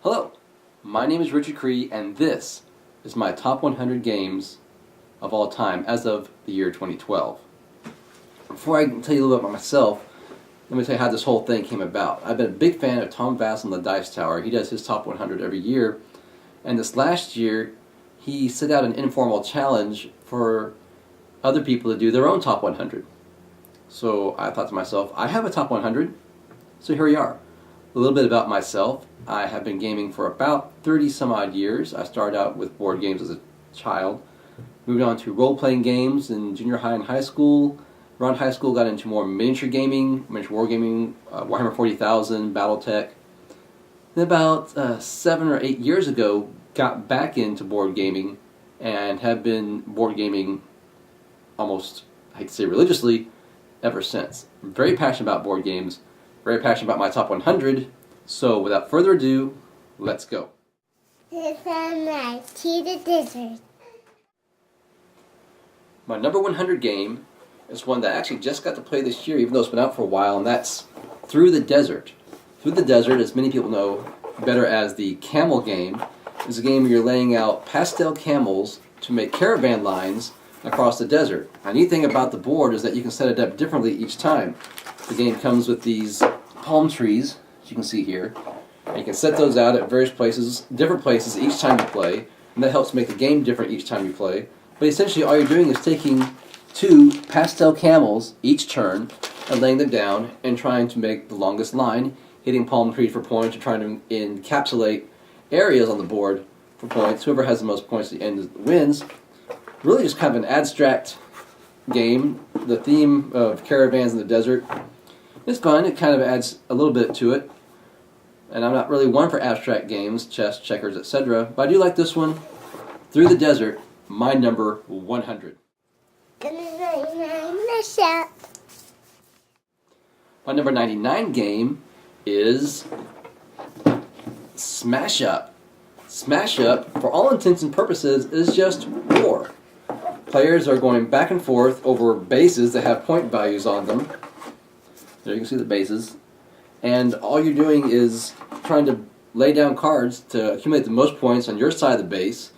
Hello, my name is Richard Cree, and this is my top 100 games of all time as of the year 2012. Before I tell you a little bit about myself, let me tell you how this whole thing came about. I've been a big fan of Tom Vass on the Dice Tower. He does his top 100 every year, and this last year he set out an informal challenge for other people to do their own top 100. So I thought to myself, I have a top 100, so here we are. A little bit about myself. I have been gaming for about 30 some odd years. I started out with board games as a child, moved on to role-playing games in junior high and high school. Around high school got into more miniature gaming, miniature wargaming, Warhammer 40,000, Battletech. Then about 7 or 8 years ago got back into board gaming and have been board gaming almost, I hate to say religiously, ever since. I'm very passionate about board games, very passionate about my top 100, so without further ado, let's go. To the desert. My number 100 game is one that I actually just got to play this year, even though it's been out for a while, and that's Through the Desert. Through the Desert, as many people know better as the camel game, is a game where you're laying out pastel camels to make caravan lines across the desert. The neat thing about the board is that you can set it up differently each time. The game comes with these palm trees, as you can see here, and you can set those out at various places, different places each time you play, and that helps make the game different each time you play. But essentially all you're doing is taking two pastel camels each turn and laying them down and trying to make the longest line, hitting palm trees for points, or trying to encapsulate areas on the board for points. Whoever has the most points at the end wins. Really just kind of an abstract game. The theme of caravans in the desert is fun. It kind of adds a little bit to it. And I'm not really one for abstract games, chess, checkers, etc. But I do like this one, Through the Desert, my number 100. My number 99 game is Smash Up. Smash Up, for all intents and purposes, is just war. Players are going back and forth over bases that have point values on them. There you can see the bases. And all you're doing is trying to lay down cards to accumulate the most points on your side of the base.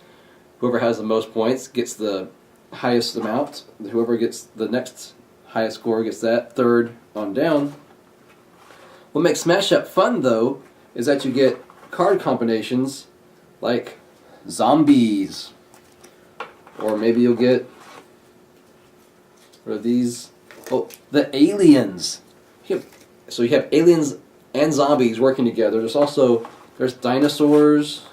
Whoever has the most points gets the highest amount. Whoever gets the next highest score gets that, third on down. What makes Smash Up fun, though, is that you get card combinations like zombies. Or maybe you'll get, what are these? Oh, the aliens. So you have aliens and zombies working together. There's dinosaurs,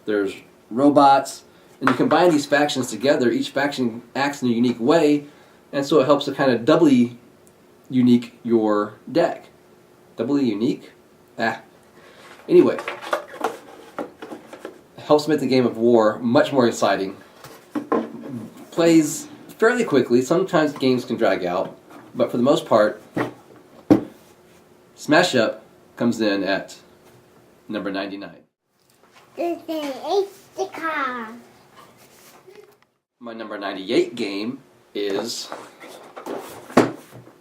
there's robots, and you combine these factions together. Each faction acts in a unique way, and so it helps to kind of doubly unique your deck. Doubly unique? Anyway, it helps make the game of war much more exciting. Plays fairly quickly. Sometimes games can drag out, but for the most part, Smash Up comes in at number 99. My number 98 game is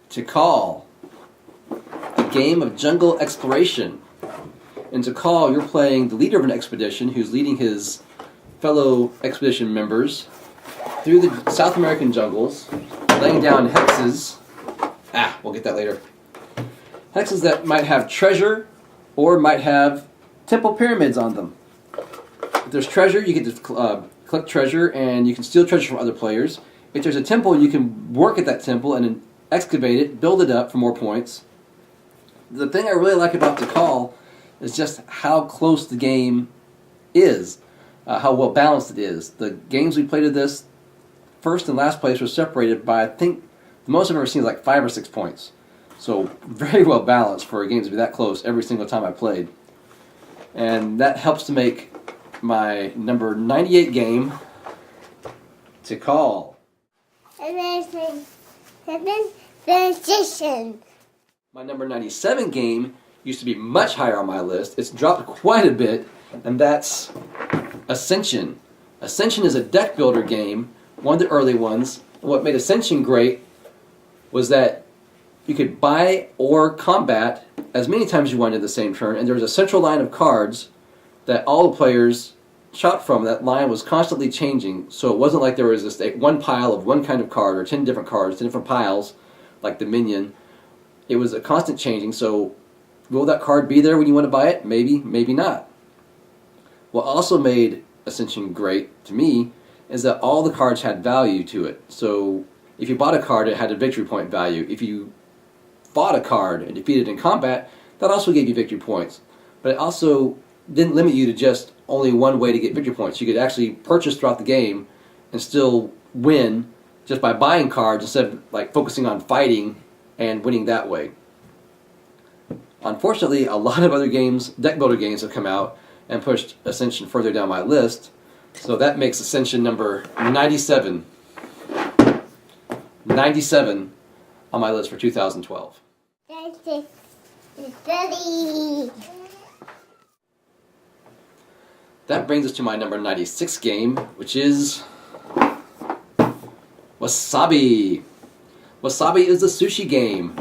Tikal, a game of jungle exploration. In Tikal, you're playing the leader of an expedition who's leading his fellow expedition members through the South American jungles, laying down hexes. We'll get that later. Hexes that might have treasure or might have temple pyramids on them. If there's treasure, you get to collect treasure and you can steal treasure from other players. If there's a temple, you can work at that temple and then excavate it, build it up for more points. The thing I really like about Tikal is just how close the game is, how well balanced it is. The games we played of this, first and last place were separated by, I think, the most I've ever seen is like 5 or 6 points. So very well balanced for a game to be that close every single time I played. And that helps to make my number 98 game Tikal. My number 97 game used to be much higher on my list. It's dropped quite a bit, and that's Ascension. Ascension is a deck builder game, one of the early ones. What made Ascension great was that you could buy or combat as many times as you wanted the same turn, and there was a central line of cards that all the players shot from, that line was constantly changing, so it wasn't like there was just one pile of one kind of card or 10 different cards, 10 different piles, like the minion. It was a constant changing, so will that card be there when you want to buy it? Maybe, maybe not. What also made Ascension great to me is that all the cards had value to it. So if you bought a card, it had a victory point value. If you fought a card and defeated it in combat, that also gave you victory points. But it also didn't limit you to just only one way to get victory points. You could actually purchase throughout the game and still win just by buying cards instead of like focusing on fighting and winning that way. Unfortunately, a lot of other games, deck builder games, have come out and pushed Ascension further down my list. So that makes Ascension number 97. 97 on my list for 2012. That brings us to my number 96 game, which is Wasabi. Wasabi is a sushi game.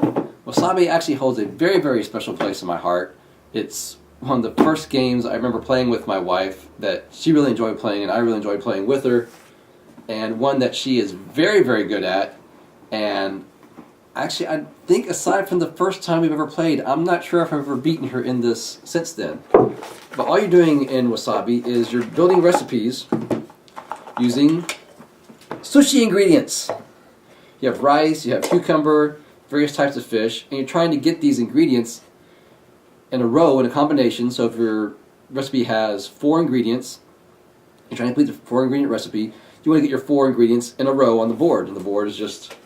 Wasabi actually holds a very, very special place in my heart. It's one of the first games I remember playing with my wife that she really enjoyed playing and I really enjoyed playing with her, and one that she is very, very good at. And actually, I think aside from the first time we've ever played, I'm not sure if I've ever beaten her in this since then. But all you're doing in Wasabi is you're building recipes using sushi ingredients. You have rice, you have cucumber, various types of fish, and you're trying to get these ingredients in a row in a combination. So if your recipe has 4 ingredients, you're trying to complete the 4 ingredient recipe, you want to get your 4 ingredients in a row on the board. And the board is just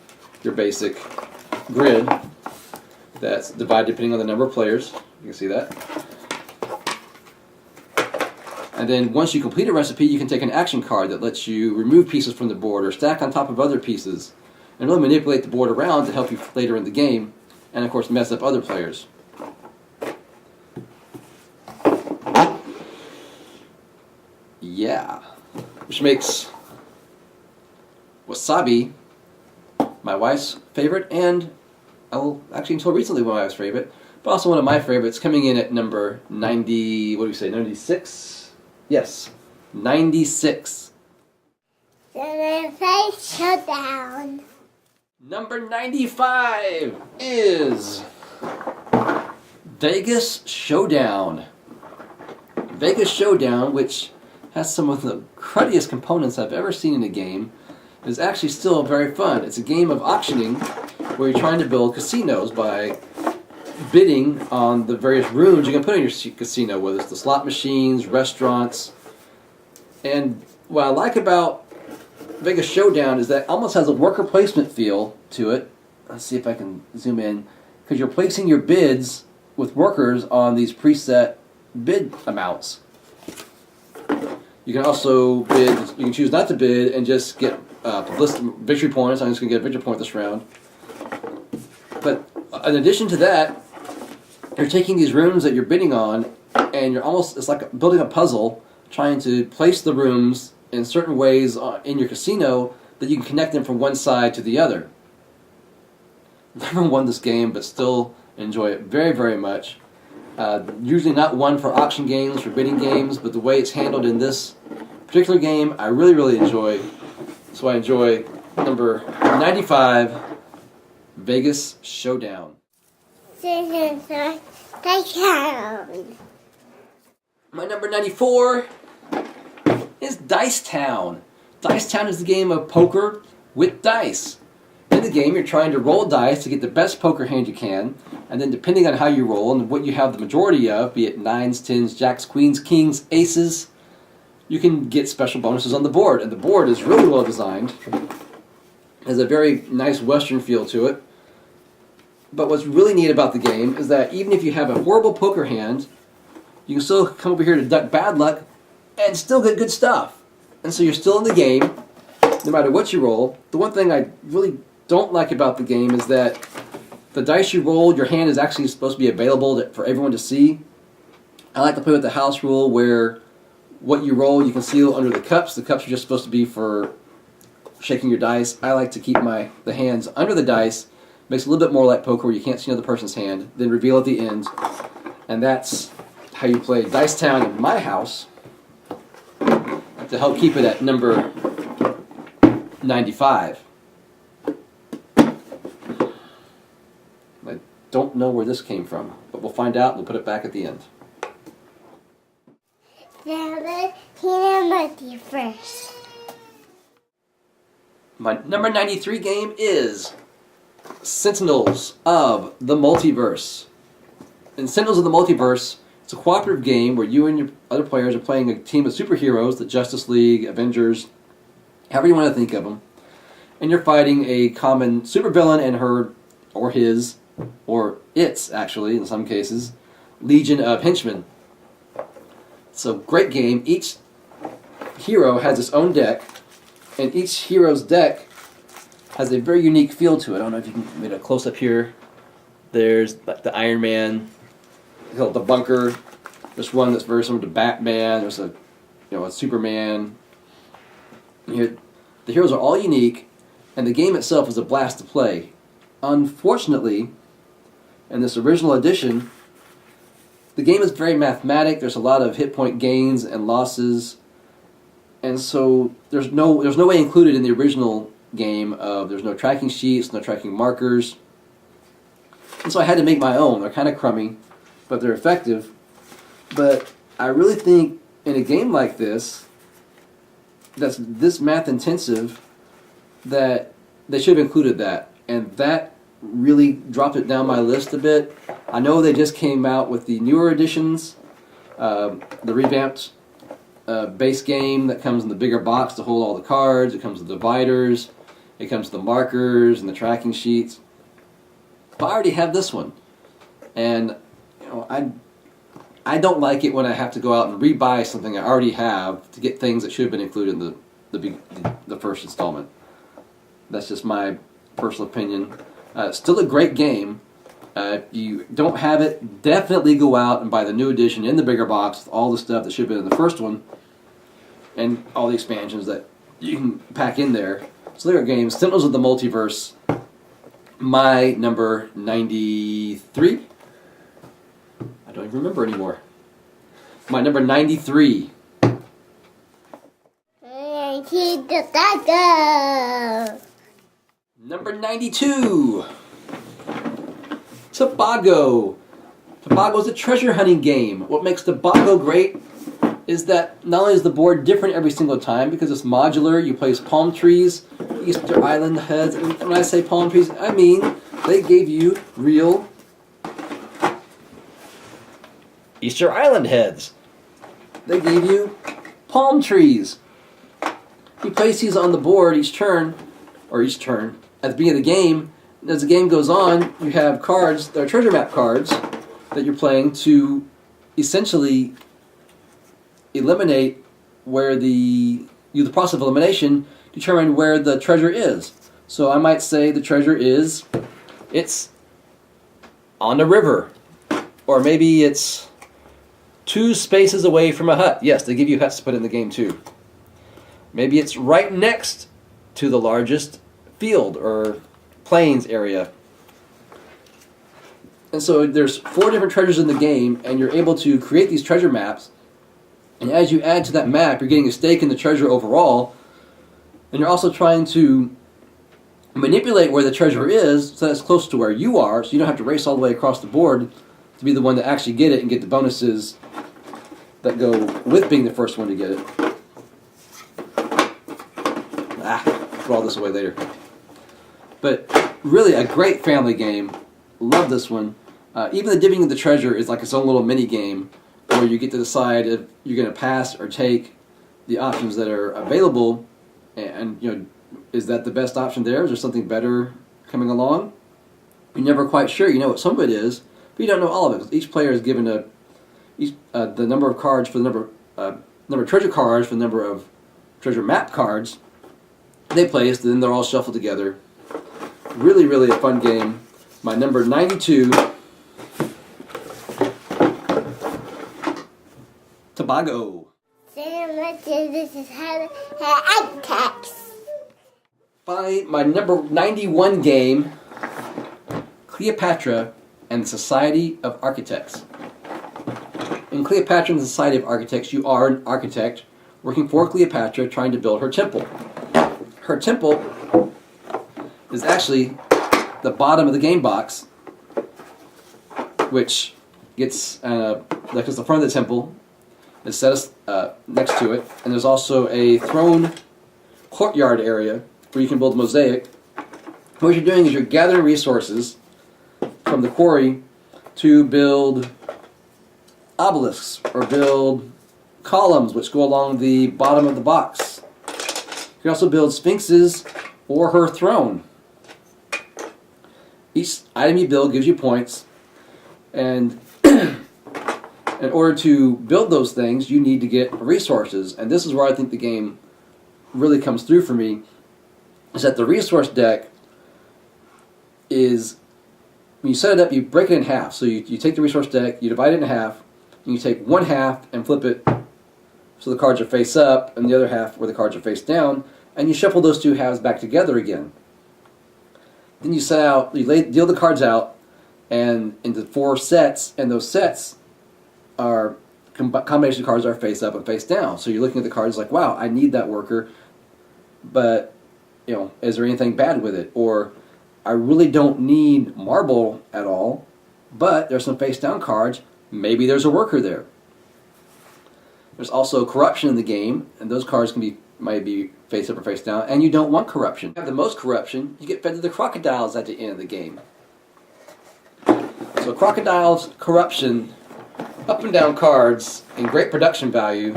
your basic grid that's divided depending on the number of players. You can see that. And then once you complete a recipe, you can take an action card that lets you remove pieces from the board or stack on top of other pieces and really manipulate the board around to help you later in the game, and of course mess up other players. Yeah. Which makes Wasabi my wife's favorite, and actually until recently my wife's favorite, but also one of my favorites, coming in at number 90, what do we say, 96? Yes, 96. Showdown. Number 95 is Vegas Showdown. Vegas Showdown, which has some of the cruddiest components I've ever seen in a game, is actually still very fun. It's a game of auctioning where you're trying to build casinos by bidding on the various rooms you can put in your casino, whether it's the slot machines, restaurants. And what I like about Vegas Showdown is that it almost has a worker placement feel to it. Let's see if I can zoom in. Because you're placing your bids with workers on these preset bid amounts. You can also bid, you can choose not to bid and just get victory points. I'm just going to get a victory point this round. But in addition to that, you're taking these rooms that you're bidding on, and you're almost, it's like building a puzzle, trying to place the rooms in certain ways in your casino that you can connect them from one side to the other. Never won this game, but still enjoy it very, very much. Usually not one for auction games, for bidding games, but the way it's handled in this particular game, I really, really enjoy. So I enjoy number 95, Vegas Showdown. My number 94 is Dice Town. Dice Town is the game of poker with dice. In the game, you're trying to roll dice to get the best poker hand you can, and then depending on how you roll and what you have the majority of, be it 9s, 10s, jacks, queens, kings, aces, you can get special bonuses on the board. And the board is really well designed. It has a very nice Western feel to it. But what's really neat about the game is that even if you have a horrible poker hand, you can still come over here to duck bad luck and still get good stuff. And so you're still in the game, no matter what you roll. The one thing I really don't like about the game is that the dice you roll, your hand is actually supposed to be available for everyone to see. I like to play with the house rule where what you roll you can see under the cups. The cups are just supposed to be for shaking your dice. I like to keep the hands under the dice. Makes it a little bit more like poker where you can't see another person's hand, then reveal at the end. And that's how you play Dice Town in my house to help keep it at number 95. I don't know where this came from, but we'll find out and we'll put it back at the end. Multiverse. My number 93 game is Sentinels of the Multiverse. In Sentinels of the Multiverse, it's a cooperative game where you and your other players are playing a team of superheroes, the Justice League, Avengers, however you want to think of them. And you're fighting a common supervillain and her, or his, or its, actually, in some cases, legion of henchmen. So, great game. Each hero has its own deck, and each hero's deck has a very unique feel to it. I don't know if you can get a close-up here. There's like the Iron Man, the bunker. There's one that's very similar to Batman. There's a Superman. The heroes are all unique, and the game itself is a blast to play. Unfortunately, in this original edition, the game is very mathematic. There's a lot of hit point gains and losses, and so there's no way included in the original game of there's no tracking sheets, no tracking markers, and so I had to make my own. They're kind of crummy, but they're effective. But I really think in a game like this, that's this math intensive, that they should have included that, and that really dropped it down my list a bit. I know they just came out with the newer editions, the revamped base game that comes in the bigger box to hold all the cards. It comes with dividers, it comes with the markers and the tracking sheets. But I already have this one, and I don't like it when I have to go out and rebuy something I already have to get things that should have been included in the first installment. That's just my personal opinion. Still a great game. If you don't have it, definitely go out and buy the new edition in the bigger box with all the stuff that should have been in the first one and all the expansions that you can pack in there. So there are games. Sentinels of the Multiverse, my number 93. I don't even remember anymore. My number 93. Number 92. Sebago. Sebago is a treasure hunting game. What makes Sebago great is that not only is the board different every single time because it's modular, you place palm trees, Easter Island heads, and when I say palm trees, I mean they gave you real Easter Island heads. They gave you palm trees. You place these on the board each turn, at the beginning of the game. And as the game goes on, you have cards, that are treasure map cards, that you're playing to essentially eliminate where the process of elimination determine where the treasure is. So I might say the treasure it's on the river, or maybe it's 2 spaces away from a hut. Yes, they give you huts to put in the game too. Maybe it's right next to the largest field or plains area. And so there's 4 different treasures in the game, and you're able to create these treasure maps. And as you add to that map, you're getting a stake in the treasure overall, and you're also trying to manipulate where the treasure is so that it's close to where you are, so you don't have to race all the way across the board to be the one to actually get it and get the bonuses that go with being the first one to get it. Throw all this away later. But really a great family game. Love this one. Even the divvying of the treasure is like its own little mini game where you get to decide if you're going to pass or take the options that are available, and is that the best option there? Is there something better coming along? You're never quite sure. You know what some of it is, but you don't know all of it. Each player is given the number of cards for the number of treasure cards for the number of treasure map cards they placed, and then they're all shuffled together. Really, really a fun game. My number 92, Sebago. This is how text. My number 91 game, Cleopatra and the Society of Architects. In Cleopatra and the Society of Architects, you are an architect working for Cleopatra trying to build her temple. Her temple is actually the bottom of the game box, which gets, like as the front of the temple, is set next to it. And there's also a throne courtyard area where you can build a mosaic. What you're doing is you're gathering resources from the quarry to build obelisks or build columns which go along the bottom of the box. You can also build sphinxes or her throne. Each item you build gives you points, and in order to build those things you need to get resources. And this is where I think the game really comes through for me, is that the resource deck is, when you set it up, you break it in half. So you take the resource deck, you divide it in half, and you take one half and flip it so the cards are face up, and the other half where the cards are face down, and you shuffle those two halves back together again. Then you set out, deal the cards out, and into 4 sets, and those sets are combination of cards are face up and face down. So you're looking at the cards like, wow, I need that worker, but is there anything bad with it? Or I really don't need marble at all, but there's some face down cards. Maybe there's a worker there. There's also corruption in the game, and those cards might be face up or face down, and you don't want corruption. If you have the most corruption, you get fed to the crocodiles at the end of the game. So crocodiles, corruption, up and down cards, and great production value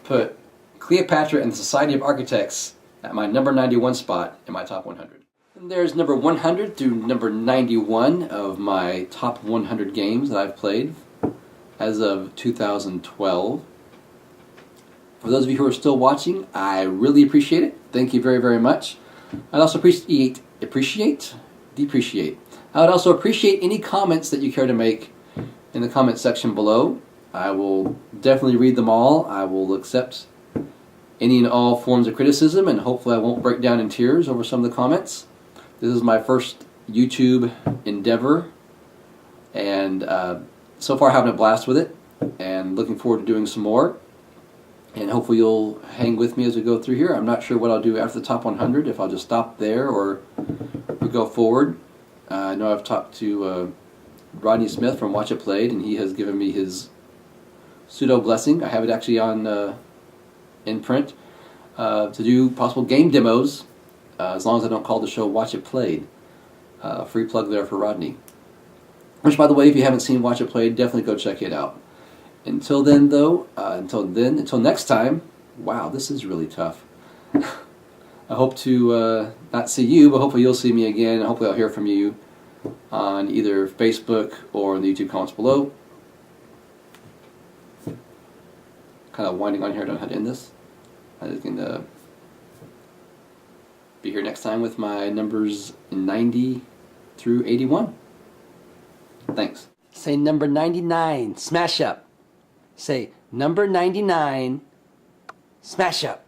put Cleopatra and the Society of Architects at my number 91 spot in my top 100. And there's number 100 through number 91 of my top 100 games that I've played as of 2012. For those of you who are still watching, I really appreciate it. Thank you very, very much. I'd also depreciate. I would also appreciate any comments that you care to make in the comment section below. I will definitely read them all. I will accept any and all forms of criticism, and hopefully I won't break down in tears over some of the comments. This is my first YouTube endeavor, and so far having a blast with it, and looking forward to doing some more. And hopefully you'll hang with me as we go through here. I'm not sure what I'll do after the top 100, if I'll just stop there or we go forward. I know I've talked to Rodney Smith from Watch It Played, and he has given me his pseudo blessing. I have it actually on in print to do possible game demos, as long as I don't call the show Watch It Played. Free plug there for Rodney. Which, by the way, if you haven't seen Watch It Played, definitely go check it out. Until then, though, until next time, wow, this is really tough. I hope to not see you, but hopefully you'll see me again. Hopefully I'll hear from you on either Facebook or in the YouTube comments below. Kind of winding on here, I don't know how to end this. I'm just going to be here next time with my numbers 90 through 81. Thanks. Say number 99, smash up. Say number 99, smash up.